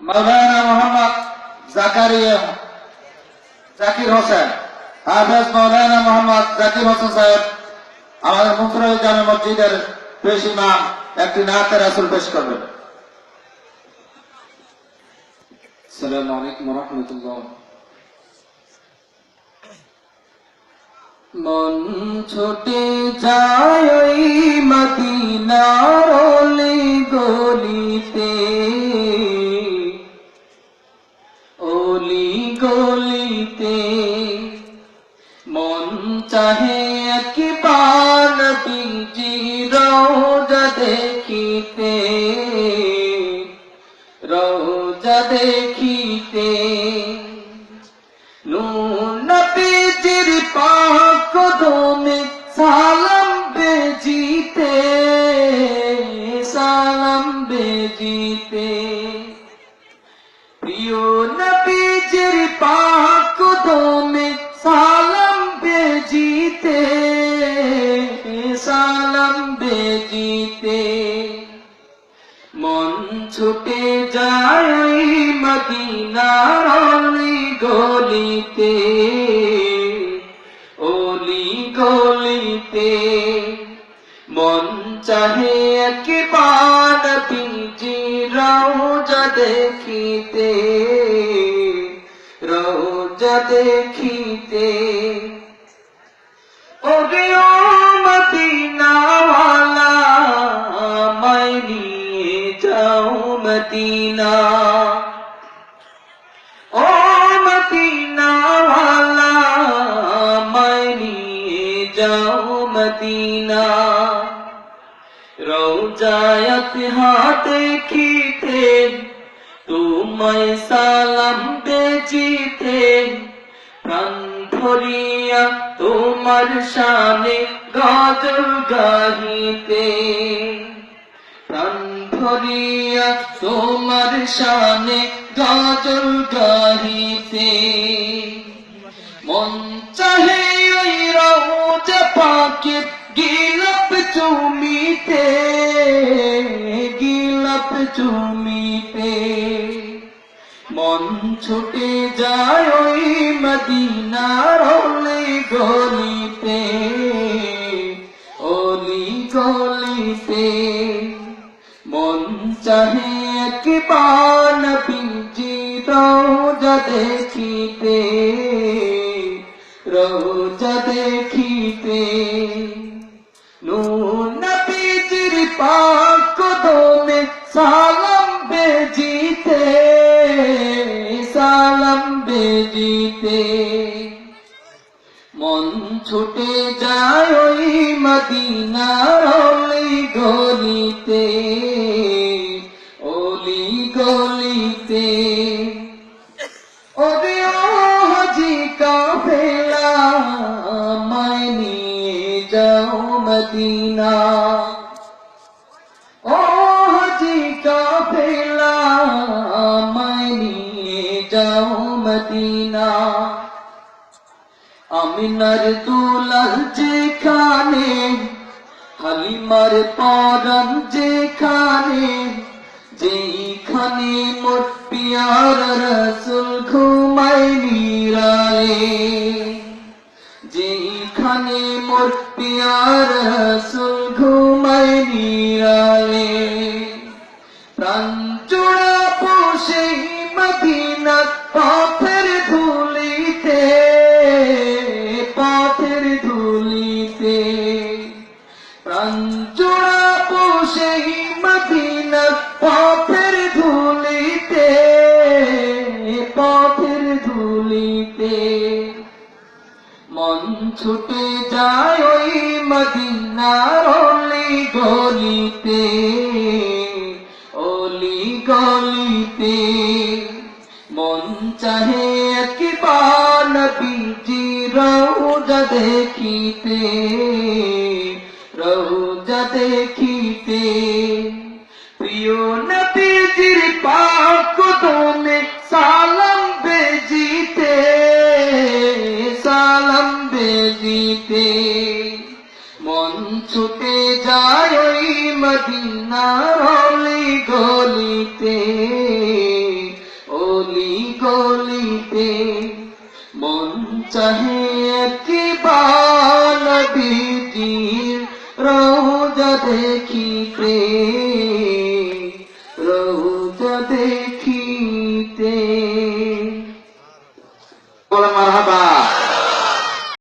মাওলানা মোহাম্মদ জাকির হোসেন, হাফেজ মাওলানা মোহাম্মদ জাকির হোসেন সাহেব আমাদের মুফরাই জামে মসজিদের পেশ ইমাম একটি নাতে রাসূল পেশ করবেন। আসসালামু আলাইকুম ওয়া রাহমাতুল্লাহ। মন ছুটে যায় ওই মদিনার অলি গলিতে, অলি গলিতে মন চাহে একবার নবীজির রওজা দেখিতে, রওজা দেখিতে। নূর নবীজির পাক কদমে সালাম বেজিতে, সালাম বেজিতে। প্রিয় নবীজির পাক কদমে সালাম বেজিতে, সালাম বেজিতে। মন ছুটে যায় মদিনার অলি গলিতে, অলি গলিতে। মন চাহে একবার নবীজির রওজা দেখিতে, রওজা দেখিতে। ওরে ও মদিনাওয়ালা আমায় নিয়ে যাও মদিনা, ও মদিনাওয়ালা আমায় নিয়ে যাও মদিনা। রওজায়াত হাত দেখিতে তোমায় সালাম বেজিতে, প্রাণ ভরিয়া তোমার শানে গজল গাহিতে, প্রাণ ভরিয়া তোমার শানে গজল গাহিতে। মন চাহে ওই রওজা পাকে গিলাপ চুমিতে, গিলাপ চুমিতে। মন ছুটে যায় ওই মদিনার অলি গলিতে, অলি গলিতে। মন চাহে একবার নবীজির রওজা দেখিতে, রওজা দেখিতে। নূর নবীজির পাক কদমে সালাম বেজিতে, সালাম বেজিতে। মন ছুটে যায় ওই মদিনার অলি গলিতে, অলি গলিতে। ওরে ও হাজি কাফেলা আমায় নিয়ে যাও মদিনা, ও হাজি কাফেলা আমায় নিয়ে যাও মদিনা। আমিনার দুলাল যেখানে, হালিমার পরাণ যেখানে, যেখানে মোর পিয়ার রাসূল ঘুমায় নিরালে, যেখানে মোর পিয়ার রাসূল ঘুমায় নিরালে। প্রাণ জোড়াবো সেই মদিনার পথের ধুলিতে, পথের ধুলিতে। প্রাণ জোড়াবো সেই মদিনার পথের ধুলিতে, পথের ধুলিতে। মন ছুটে যায় ওই মদিনার অলি গলিতে, অলি গলিতে। মন চাহে একবার নবীজির রওজা দেখিতে, রওজা দেখিতে। প্রিয় নবীজির পাক কদমে সালাম বেজিতে, সালাম বেজিতে। মন ছুটে যায় ওই মদিনার অলি গলিতে, দেখিতে মন চাহে একবার নবীজির রওজা দেখিতে